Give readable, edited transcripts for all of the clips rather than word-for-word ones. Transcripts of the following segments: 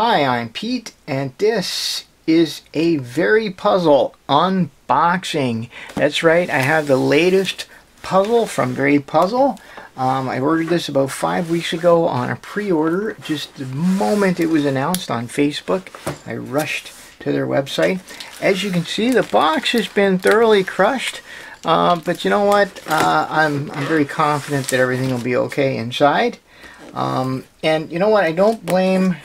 Hi, I'm Pete, and this is a VeryPuzzle unboxing. That's right, I have the latest puzzle from VeryPuzzle. I ordered this about 5 weeks ago on a pre-order. Just the moment it was announced on Facebook, I rushed to their website. As you can see, the box has been thoroughly crushed, but you know what? I'm very confident that everything will be okay inside. And you know what, I don't blame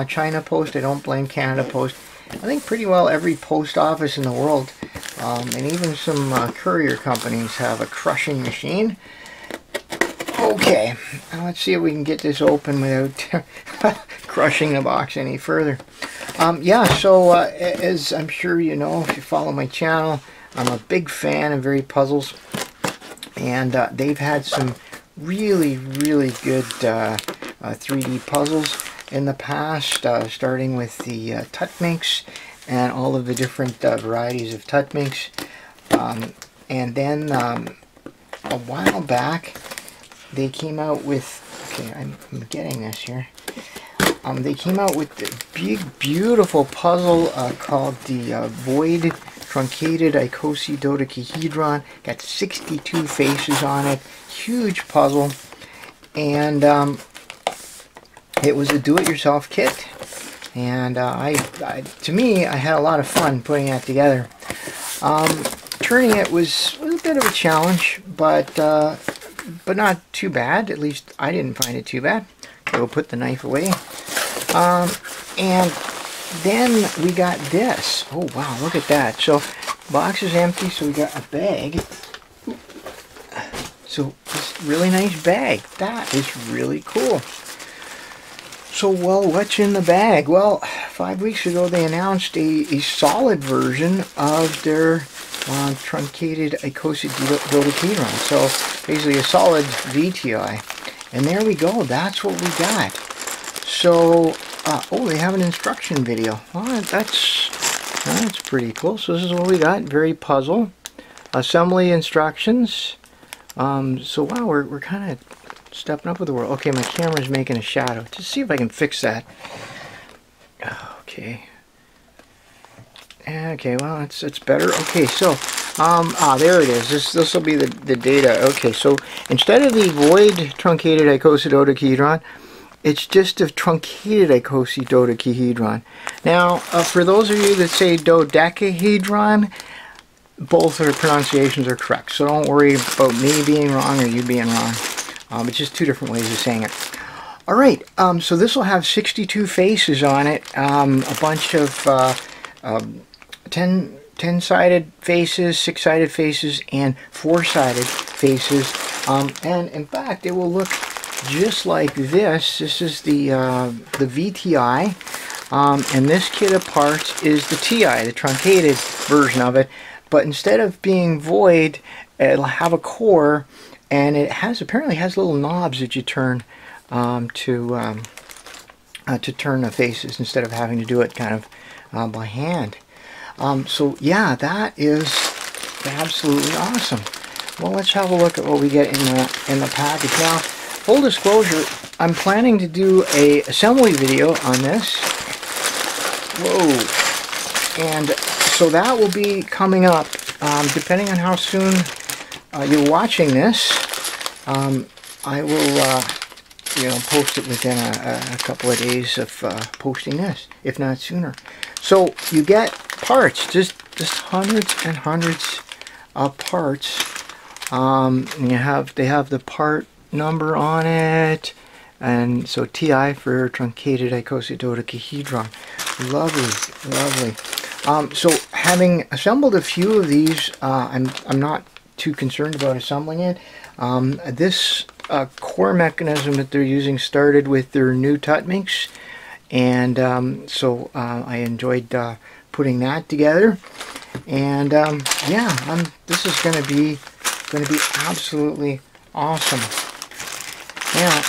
China Post, I don't blame Canada Post. I think pretty well every post office in the world, and even some courier companies have a crushing machine. Okay, now let's see if we can get this open without crushing the box any further. Yeah, so as I'm sure you know if you follow my channel, I'm a big fan of VeryPuzzles, and they've had some really good 3D puzzles in the past, starting with the Tutminx and all of the different varieties of Tutminx, and then a while back they came out with, okay, I'm getting this here, they came out with the big beautiful puzzle called the Void Truncated Icosidodecahedron. Got 62 faces on it, huge puzzle, and it was a do-it-yourself kit, and to me, I had a lot of fun putting that together. Turning it was a bit of a challenge, but not too bad. At least I didn't find it too bad. Okay, we'll put the knife away, and then we got this. Oh wow, look at that. So box is empty, so we got a bag. So this really nice bag. That is really cool. So, well, what's in the bag? Well, 5 weeks ago they announced a solid version of their Truncated Icosidodecahedron. So basically a solid VTI. And there we go. That's what we got. So, oh, they have an instruction video. Oh, that's pretty cool. So this is what we got. VeryPuzzle. Assembly instructions. So wow, we're kind of stepping up with the world. Okay, my camera's making a shadow. Just see if I can fix that. Okay. Okay, well, it's better. Okay, so there it is. This will be the data. Okay, so instead of the Void Truncated Icosidodecahedron, it's just a Truncated Icosidodecahedron. Now, for those of you that say dodecahedron, both their pronunciations are correct, so don't worry about me being wrong or you being wrong. It's just two different ways of saying it. Alright, so this will have 62 faces on it, a bunch of 10-sided faces, 6-sided faces, and 4-sided faces, and in fact it will look just like this. This is the VTI, and this kit of parts is the TI, the truncated version of it. But instead of being void, it'll have a core, and it apparently has little knobs that you turn to turn the faces instead of having to do it kind of by hand. So yeah, that is absolutely awesome. Well, let's have a look at what we get in the package. Now, full disclosure, I'm planning to do a assembly video on this. Whoa, and so that will be coming up, depending on how soon you're watching this. I will, post it within a couple of days of posting this, if not sooner. So you get parts, just hundreds and hundreds of parts. And they have the part number on it, and so TI for Truncated Icosidodecahedron. Lovely. So having assembled a few of these, I'm not too concerned about assembling it. This core mechanism that they're using started with their new Tutminx, and so I enjoyed putting that together. And yeah, this is going to be absolutely awesome. Now,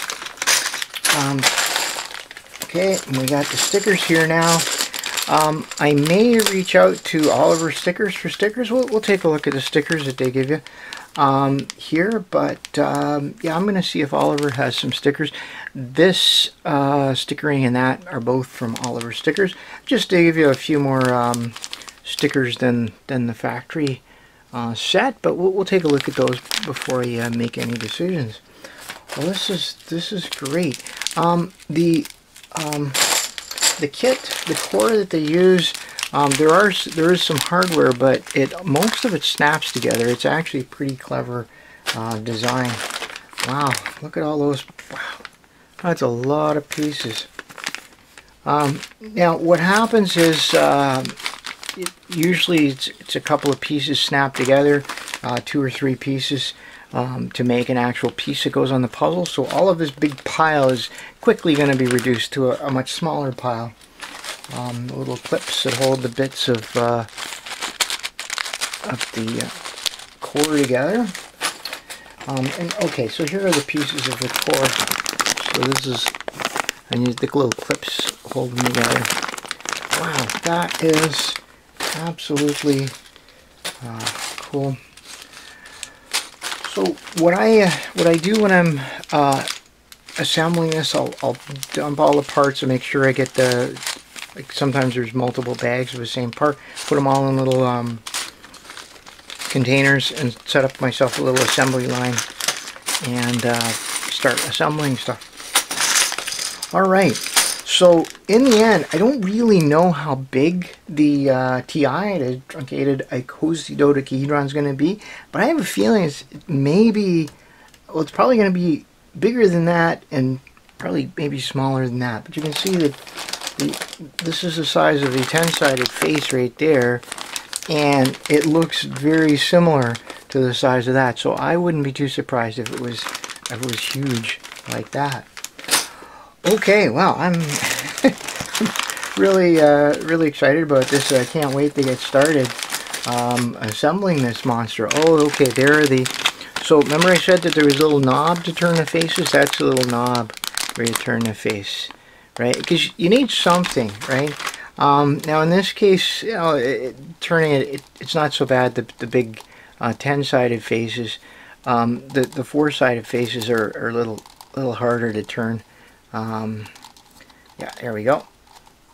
okay, and we got the stickers here now. I may reach out to Oliver Stickers for stickers. We'll take a look at the stickers that they give you. here, but yeah, I'm going to see if Oliver has some stickers. This stickering and that are both from Oliver Stickers, just to give you a few more stickers than the factory set, but we'll take a look at those before you make any decisions. Well, this is great. The kit, the core that they use, there is some hardware, but most of it snaps together. It's actually a pretty clever design. Wow, look at all those. Wow, that's a lot of pieces. Now, what happens is usually it's a couple of pieces snapped together, 2 or 3 pieces, to make an actual piece that goes on the puzzle. So all of this big pile is quickly going to be reduced to a much smaller pile. Little clips that hold the bits of the core together. And okay, so here are the pieces of the core. So this is, I need the little clips hold them together. Wow, that is absolutely cool. So what I do when I'm assembling this, I'll dump all the parts and make sure I get the, like sometimes there's multiple bags of the same part, put them all in little containers and set up myself a little assembly line and start assembling stuff. Alright, so in the end, I don't really know how big the TI, the Truncated Icosidodecahedron, is going to be, but I have a feeling it's maybe, well, it's probably going to be bigger than that and probably maybe smaller than that. But you can see that this is the size of the 10-sided face right there, and it looks very similar to the size of that. So I wouldn't be too surprised if it was huge like that. Okay, well, I'm really excited about this. I can't wait to get started assembling this monster. Oh, okay, there are the. So remember I said that there was a little knob to turn the faces? That's a little knob where you turn the face, right? Because you need something, right? Now in this case, you know, turning it's not so bad. The big 10-sided faces, the 4-sided faces are a little harder to turn. Yeah, there we go.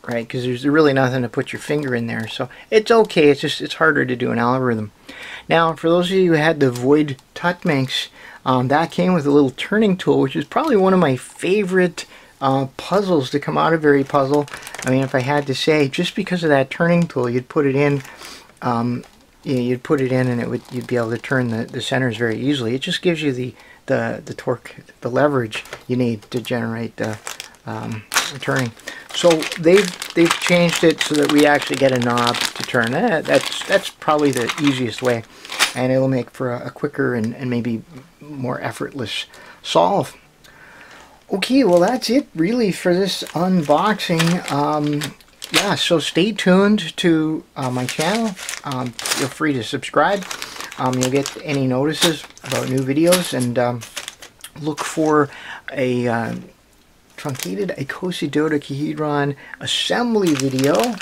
Right, because there's really nothing to put your finger in there, so it's okay. It's harder to do an algorithm. Now, for those of you who had the Void Tutminx, that came with a little turning tool, which is probably one of my favorite puzzles to come out of VeryPuzzle. I mean, if I had to say, just because of that turning tool, you'd put it in, you'd put it in, and you'd be able to turn the centers very easily. It just gives you the torque, the leverage you need to generate the turning. So they've changed it so that we actually get a knob to turn. That's probably the easiest way, and it'll make for a quicker and maybe more effortless solve. Okay, well that's it really for this unboxing. Yeah, so stay tuned to my channel. Feel free to subscribe. You'll get any notices about new videos, and look for a Truncated Icosidodecahedron assembly video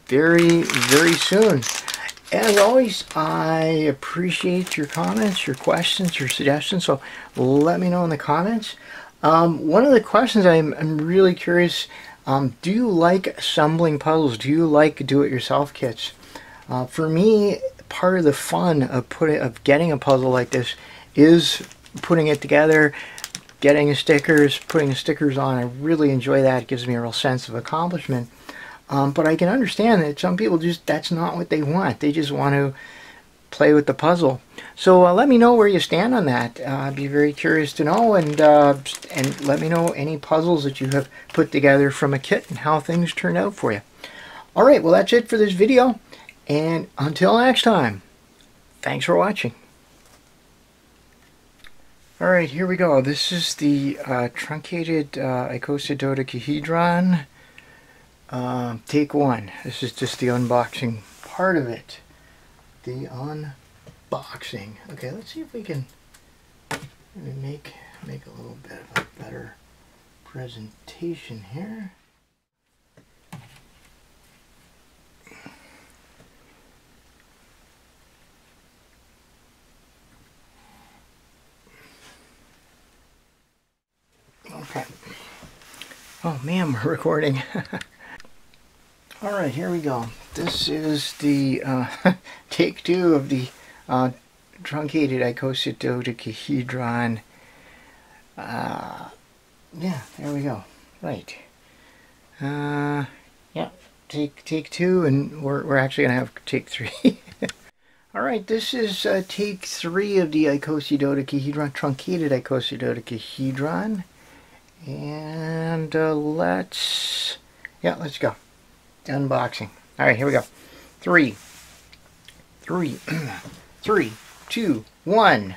very soon. As always, I appreciate your comments, your questions, your suggestions, so let me know in the comments. One of the questions I'm really curious, do you like assembling puzzles? Do you like do-it-yourself kits? For me, part of the fun of getting a puzzle like this is putting it together, getting stickers, putting stickers on. I really enjoy that. It gives me a real sense of accomplishment. But I can understand that some people that's not what they want. They just want to play with the puzzle. So let me know where you stand on that. I'd be very curious to know, and let me know any puzzles that you have put together from a kit and how things turned out for you. Alright, well that's it for this video, and until next time, thanks for watching. Alright, here we go. This is the Truncated Icosidodecahedron. Take 1. This is just the unboxing part of it. The unboxing. Okay, let's see if we can make a little bit of a better presentation here. man, we're recording. Alright, here we go. This is the take 2 of the Truncated Icosidodecahedron. Yeah, there we go. Right. Yeah, take 2, and we're actually going to have take 3. Alright, this is take 3 of the Icosidodecahedron, Truncated Icosidodecahedron. And let's go. Unboxing. Alright, here we go. 3, 2, 1.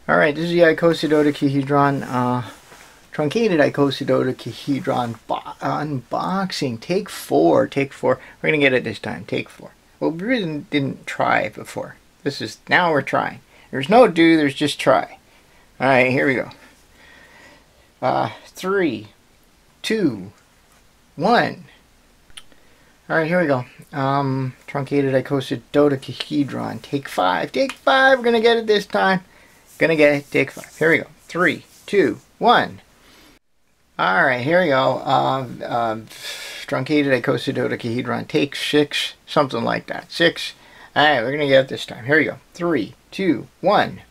Alright, this is the Icosidodecahedron, Truncated Icosidodecahedron unboxing. Take 4. Take 4. We're going to get it this time. Take 4. Well, we really didn't try before. Now we're trying. There's no do, there's just try. Alright, here we go. 3, 2, 1. Alright, here we go. Truncated Icosidodecahedron. Take 5. Take 5. We're going to get it this time. Gonna get it. Take 5. Here we go. 3, 2, 1. Alright, here we go. Truncated Icosidodecahedron. Take 6. Something like that. 6. Alright, we're going to get it this time. Here we go. 3, 2, 1.